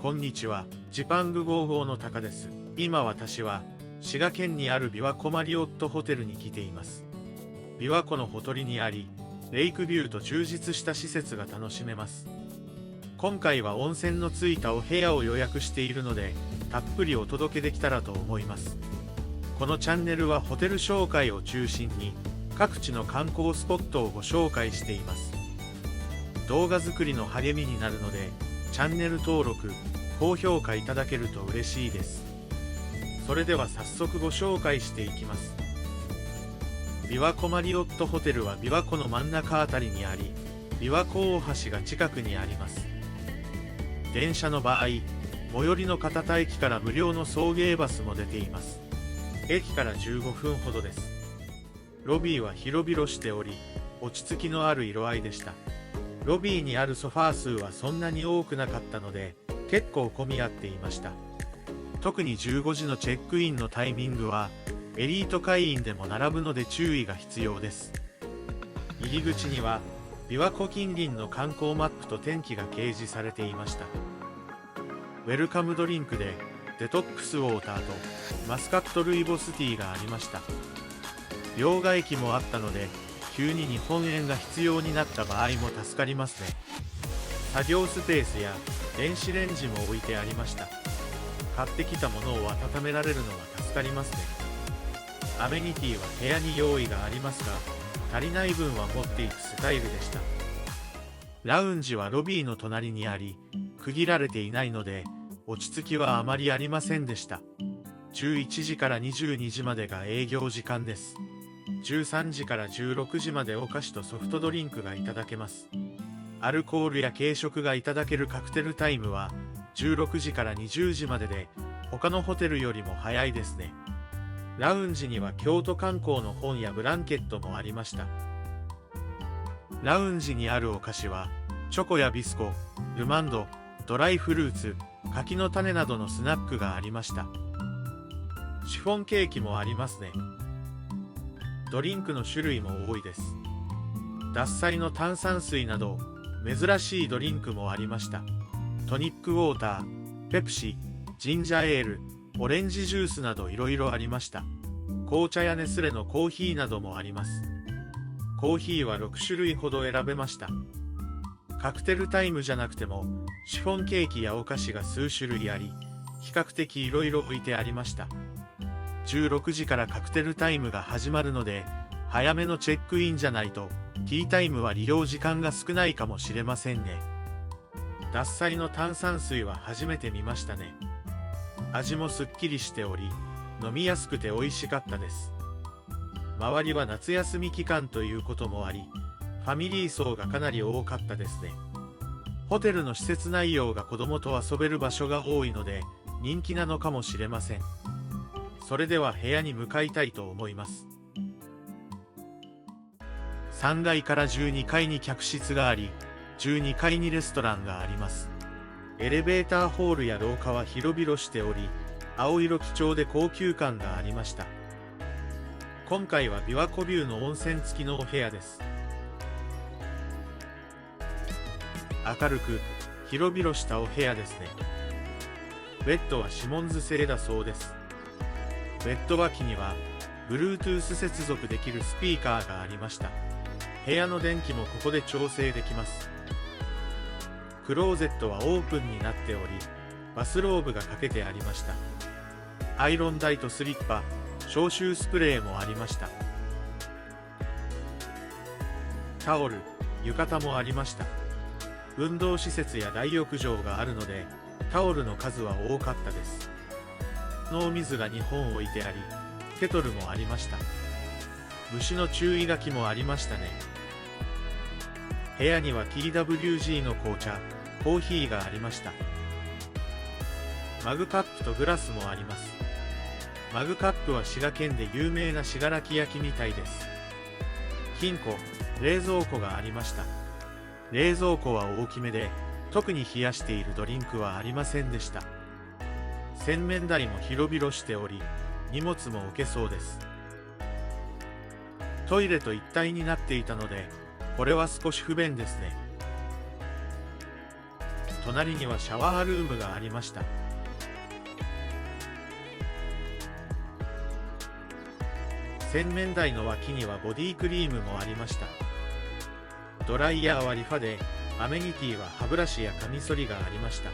こんにちは、ジパング55のタカです。今私は、滋賀県にある琵琶湖マリオットホテルに来ています。琵琶湖のほとりにあり、レイクビューと充実した施設が楽しめます。今回は温泉のついたお部屋を予約しているので、たっぷりお届けできたらと思います。このチャンネルはホテル紹介を中心に、各地の観光スポットをご紹介しています。動画作りの励みになるので、チャンネル登録、高評価いただけると嬉しいです。それでは早速ご紹介していきます。琵琶湖マリオットホテルは琵琶湖の真ん中あたりにあり、琵琶湖大橋が近くにあります。電車の場合、最寄りの片田駅から無料の送迎バスも出ています。駅から15分ほどです。ロビーは広々しており、落ち着きのある色合いでした。ロビーにあるソファー数はそんなに多くなかったので、結構混み合っていました。特に15時のチェックインのタイミングは、エリート会員でも並ぶので注意が必要です。入り口には、琵琶湖近隣の観光マップと天気が掲示されていました。ウェルカムドリンクで、デトックスウォーターとマスカットルイボスティーがありました。両替機もあったので、急に日本円が必要になった場合も助かりますね。作業スペースや電子レンジも置いてありました。買ってきたものを温められるのは助かりますね。アメニティは部屋に用意がありますが、足りない分は持っていくスタイルでした。ラウンジはロビーの隣にあり、区切られていないので、落ち着きはあまりありませんでした。11時から22時までが営業時間です。13時から16時までお菓子とソフトドリンクがいただけます。アルコールや軽食がいただけるカクテルタイムは16時から20時までで、他のホテルよりも早いですね。ラウンジには京都観光の本やブランケットもありました。ラウンジにあるお菓子は、チョコやビスコ、ルマンド、ドライフルーツ、柿の種などのスナックがありました。シフォンケーキもありますね。ドリンクの種類も多いです。獺祭の炭酸水など、珍しいドリンクもありました。トニックウォーター、ペプシ、ジンジャーエール、オレンジジュースなどいろいろありました。紅茶やネスレのコーヒーなどもあります。コーヒーは6種類ほど選べました。カクテルタイムじゃなくても、シフォンケーキやお菓子が数種類あり、比較的いろいろ置いてありました。16時からカクテルタイムが始まるので、早めのチェックインじゃないと、ティータイムは利用時間が少ないかもしれませんね。獺祭の炭酸水は初めて見ましたね。味もすっきりしており、飲みやすくて美味しかったです。周りは夏休み期間ということもあり、ファミリー層がかなり多かったですね。ホテルの施設内容が子供と遊べる場所が多いので、人気なのかもしれません。それでは部屋に向かいたいと思います。3階から12階に客室があり、12階にレストランがあります。エレベーターホールや廊下は広々しており、青色基調で高級感がありました。今回は琵琶湖ビューの温泉付きのお部屋です。明るく、広々したお部屋ですね。ベッドはシモンズ製だそうです。ベッド脇には、Bluetooth 接続できるスピーカーがありました。部屋の電気もここで調整できます。クローゼットはオープンになっており、バスローブがかけてありました。アイロン台とスリッパ、消臭スプレーもありました。タオル、浴衣もありました。運動施設や大浴場があるので、タオルの数は多かったです。飲み水が2本置いてあり、ケトルもありました。虫の注意書きもありましたね。部屋には TWG の紅茶、コーヒーがありました。マグカップとグラスもあります。マグカップは滋賀県で有名な信楽焼みたいです。金庫、冷蔵庫がありました。冷蔵庫は大きめで、特に冷やしているドリンクはありませんでした。洗面台も広々しており、荷物も置けそうです。トイレと一体になっていたので、これは少し不便ですね。隣にはシャワールームがありました。洗面台の脇にはボディクリームもありました。ドライヤーはリファで、アメニティは歯ブラシやカミソリがありました。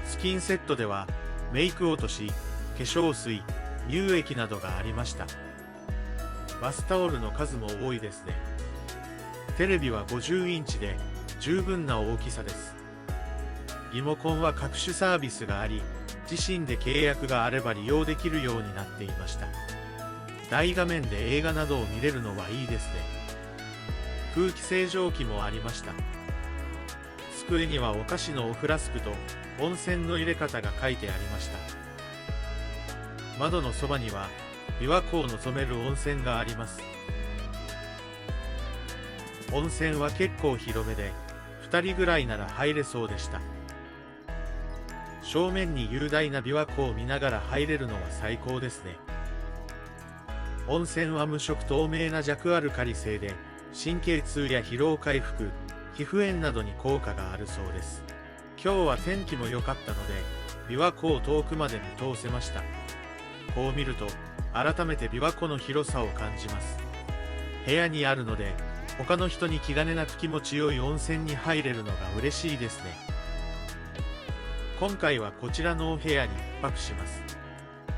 スキンセットではメイク落とし、化粧水、乳液などがありました。バスタオルの数も多いですね。テレビは50インチで十分な大きさです。リモコンは各種サービスがあり、自身で契約があれば利用できるようになっていました。大画面で映画などを見れるのはいいですね。空気清浄機もありました。机にはお菓子のおフラスクと温泉の入れ方が書いてありました。窓のそばには琵琶湖を望める温泉があります。温泉は結構広めで、2人ぐらいなら入れそうでした。正面に雄大な琵琶湖を見ながら入れるのは最高ですね。温泉は無色透明な弱アルカリ性で、神経痛や疲労回復、皮膚炎などに効果があるそうです。今日は天気も良かったので、琵琶湖を遠くまで見通せました。こう見ると、改めて琵琶湖の広さを感じます。部屋にあるので、他の人に気兼ねなく気持ちよい温泉に入れるのが嬉しいですね。今回はこちらのお部屋に1泊します。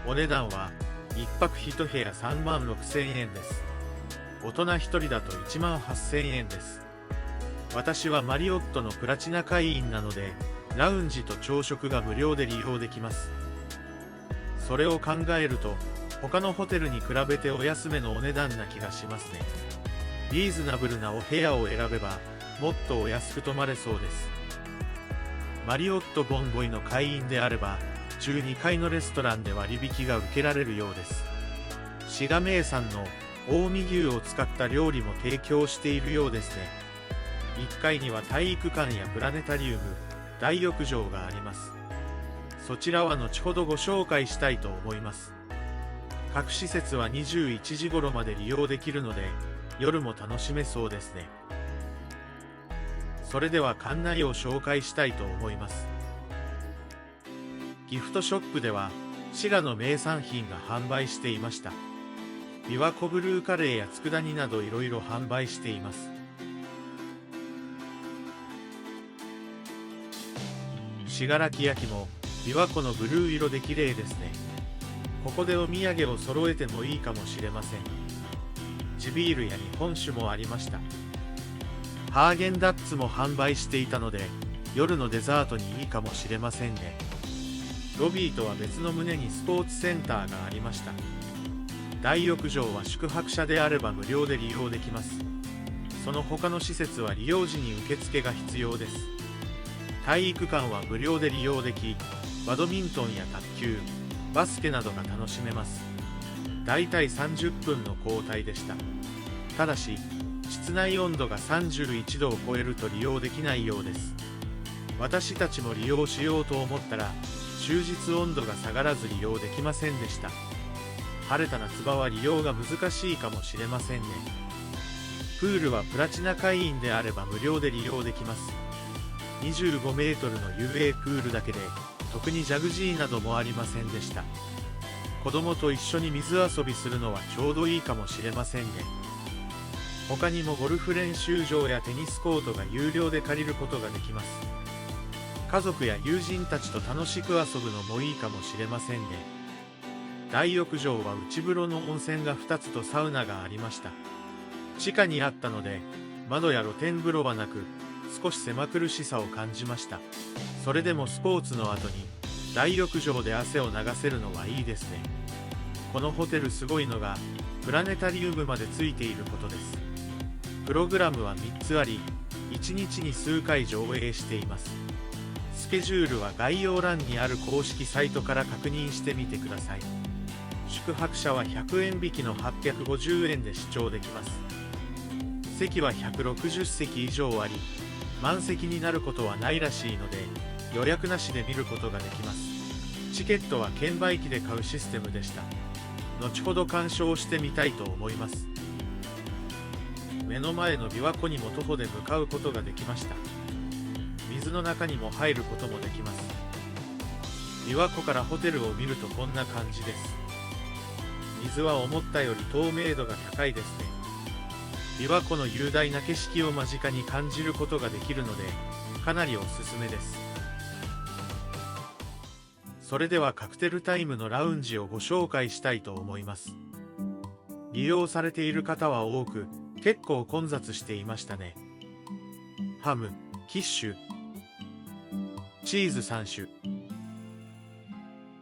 お値段は、1泊1部屋36,000円です。大人1人だと18,000円です。私はマリオットのプラチナ会員なので、ラウンジと朝食が無料で利用できます。それを考えると、他のホテルに比べてお安めのお値段な気がしますね。リーズナブルなお部屋を選べば、もっとお安く泊まれそうです。マリオットボンボイの会員であれば、12階のレストランで割引が受けられるようです。滋賀名産の近江牛を使った料理も提供しているようですね。1階には体育館やプラネタリウム、大浴場があります。そちらは後ほどご紹介したいと思います。各施設は21時頃まで利用できるので、夜も楽しめそうですね。それでは館内を紹介したいと思います。ギフトショップでは滋賀の名産品が販売していました。琵琶湖ブルーカレーや佃煮などいろいろ販売しています。信楽焼も琵琶湖のブルー色で綺麗ですね。ここでお土産を揃えてもいいかもしれません。地ビールや日本酒もありました。ハーゲンダッツも販売していたので、夜のデザートにいいかもしれませんね。ロビーとは別の棟にスポーツセンターがありました。大浴場は宿泊者であれば無料で利用できます。その他の施設は利用時に受付が必要です。体育館は無料で利用でき、バドミントンや卓球、バスケなどが楽しめます。だいたい30分の交代でした。ただし、室内温度が31度を超えると利用できないようです。私たちも利用しようと思ったら、終日温度が下がらず利用できませんでした。晴れた夏場は利用が難しいかもしれませんね。プールはプラチナ会員であれば無料で利用できます。25メートルの遊泳プールだけで、特にジャグジーなどもありませんでした。子供と一緒に水遊びするのはちょうどいいかもしれませんね。他にもゴルフ練習場やテニスコートが有料で借りることができます。家族や友人たちと楽しく遊ぶのもいいかもしれませんね。大浴場は内風呂の温泉が2つとサウナがありました。地下にあったので、窓や露天風呂はなく、少し狭苦しさを感じました。それでもスポーツの後に大浴場で汗を流せるのはいいですね。このホテルすごいのがプラネタリウムまでついていることです。プログラムは3つあり、1日に数回上映しています。スケジュールは概要欄にある公式サイトから確認してみてください。宿泊者は100円引きの850円で視聴できます。席は160席以上あり、満席になることはないらしいので、予約なしで見ることができます。チケットは券売機で買うシステムでした。後ほど鑑賞してみたいと思います。目の前の琵琶湖にも徒歩で向かうことができました。水の中にも入ることもできます。琵琶湖からホテルを見るとこんな感じです。水は思ったより透明度が高いですね。琵琶湖の雄大な景色を間近に感じることができるので、かなりおすすめです。それではカクテルタイムのラウンジをご紹介したいと思います。利用されている方は多く、結構混雑していましたね。ハム、キッシュ、チーズ3種、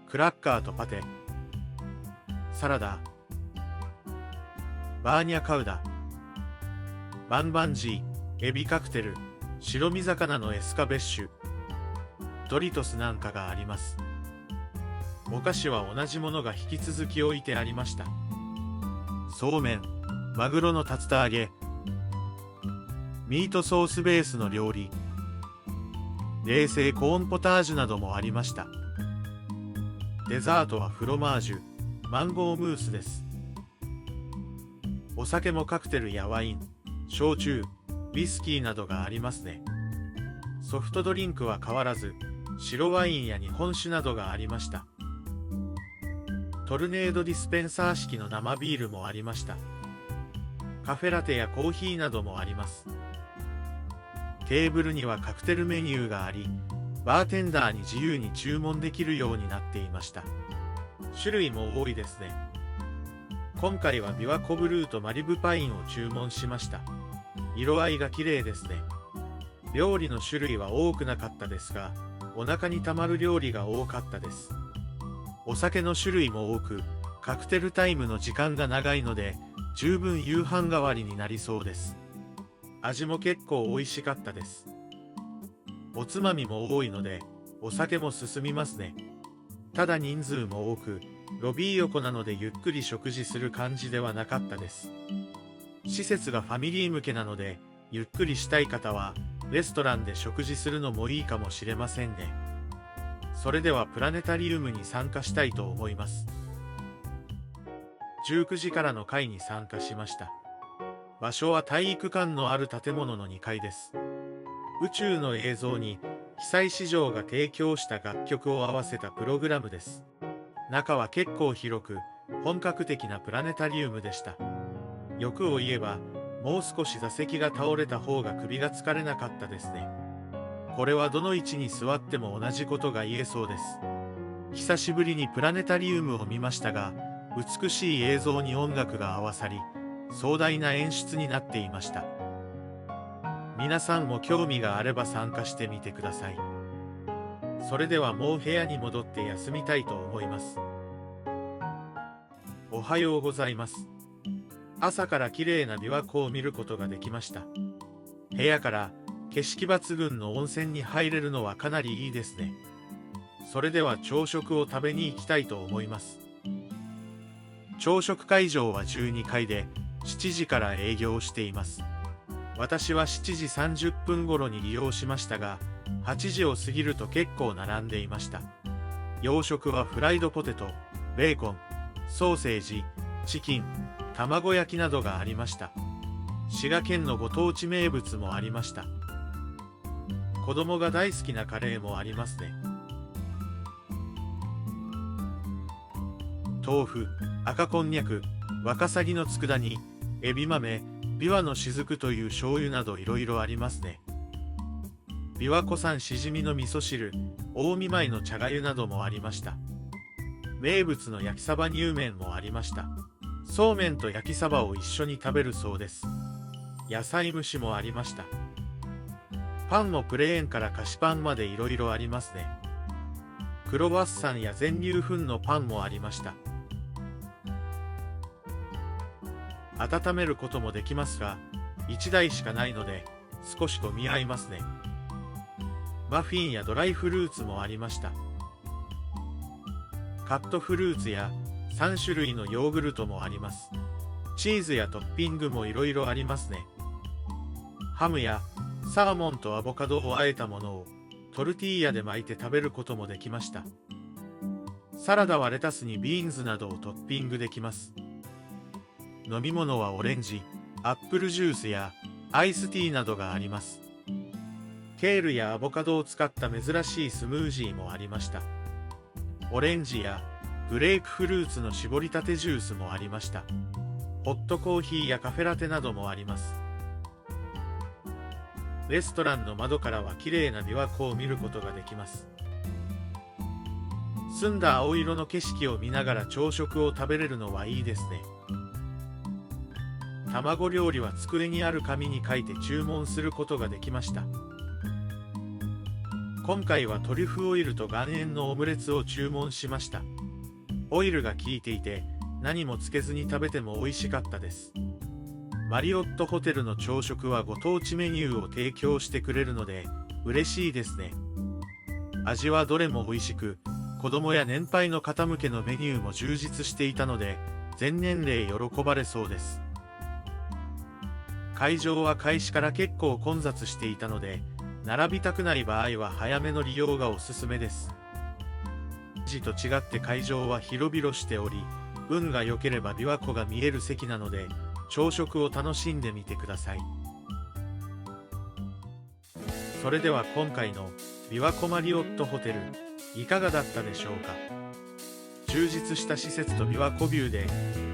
クラッカーとパテ、サラダ、バーニャカウダ、バンバンジー、エビカクテル、白身魚のエスカベッシュ、ドリトスなんかがあります。お菓子は同じものが引き続き置いてありました。そうめん、マグロの竜田揚げ、ミートソースベースの料理、冷製コーンポタージュなどもありました。デザートはフロマージュ、マンゴームースです。お酒もカクテルやワイン、焼酎、ウイスキーなどがありますね。ソフトドリンクは変わらず、白ワインや日本酒などがありました。トルネードディスペンサー式の生ビールもありました。カフェラテやコーヒーなどもあります。テーブルにはカクテルメニューがあり、バーテンダーに自由に注文できるようになっていました。種類も多いですね。今回は琵琶湖ブルーとマリブパインを注文しました。色合いが綺麗ですね。料理の種類は多くなかったですが、お腹にたまる料理が多かったです。お酒の種類も多く、カクテルタイムの時間が長いので、十分夕飯代わりになりそうです。味も結構美味しかったです。おつまみも多いので、お酒も進みますね。ただ人数も多く、ロビー横なのでゆっくり食事する感じではなかったです。施設がファミリー向けなので、ゆっくりしたい方は、レストランで食事するのもいいかもしれませんね。それではプラネタリウムに参加したいと思います。19時からの会に参加しました。場所は体育館のある建物の2階です。宇宙の映像に、久石譲が提供した楽曲を合わせたプログラムです。中は結構広く、本格的なプラネタリウムでした。欲を言えば、もう少し座席が倒れた方が首が疲れなかったですね。これはどの位置に座っても同じことが言えそうです。久しぶりにプラネタリウムを見ましたが、美しい映像に音楽が合わさり、壮大な演出になっていました。皆さんも興味があれば参加してみてください。それではもう部屋に戻って休みたいと思います。おはようございます。朝から綺麗な琵琶湖を見ることができました。部屋から景色抜群の温泉に入れるのはかなりいいですね。それでは朝食を食べに行きたいと思います。朝食会場は12階で7時から営業しています。私は7時30分頃に利用しましたが、8時を過ぎると結構並んでいました。洋食はフライドポテト、ベーコン、ソーセージ、チキン、卵焼きなどがありました。滋賀県のご当地名物もありました。子供が大好きなカレーもありますね。豆腐、赤こんにゃく、ワカサギの佃煮、エビ豆、ビワの雫という醤油などいろいろありますね。琵琶湖産しじみの味噌汁、近江米の茶粥などもありました。名物の焼きサバ乳麺もありました。そうめんと焼きサバを一緒に食べるそうです。野菜蒸しもありました。パンもプレーンから菓子パンまでいろいろありますね。クロワッサンや全粒粉のパンもありました。温めることもできますが、1台しかないので少し混み合いますね。マフィンやドライフルーツもありました。カットフルーツや3種類のヨーグルトもあります。チーズやトッピングもいろいろありますね。ハムやサーモンとアボカドを和えたものをトルティーヤで巻いて食べることもできました。サラダはレタスにビーンズなどをトッピングできます。飲み物はオレンジ、アップルジュースやアイスティーなどがあります。ケールやアボカドを使った珍しいスムージーもありました。オレンジやグレープフルーツの搾りたてジュースもありました。ホットコーヒーやカフェラテなどもあります。レストランの窓からは綺麗な琵琶湖を見ることができます。澄んだ青色の景色を見ながら朝食を食べれるのはいいですね。卵料理は机にある紙に書いて注文することができました。今回はトリュフオイルと岩塩のオムレツを注文しました。オイルが効いていて何もつけずに食べても美味しかったです。マリオットホテルの朝食はご当地メニューを提供してくれるので嬉しいですね。味はどれも美味しく、子供や年配の方向けのメニューも充実していたので全年齢喜ばれそうです。会場は開始から結構混雑していたので並びたくない場合は早めの利用がおすすめです。時と違って会場は広々しており、運が良ければ琵琶湖が見える席なので朝食を楽しんでみてください。それでは今回の琵琶湖マリオットホテルいかがだったでしょうか。充実した施設と琵琶湖ビューで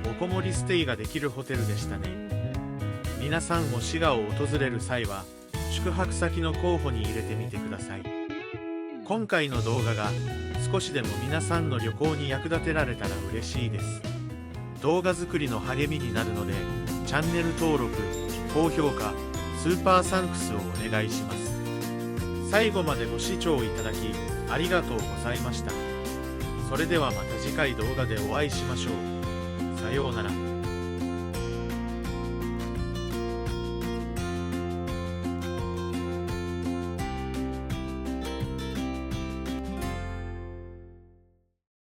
おこもりステイができるホテルでしたね。皆さんも滋賀を訪れる際は宿泊先の候補に入れてみてください。今回の動画が少しでも皆さんの旅行に役立てられたら嬉しいです。動画作りの励みになるのでチャンネル登録、高評価、スーパーサンクスをお願いします。最後までご視聴いただきありがとうございました。それではまた次回動画でお会いしましょう。さようなら。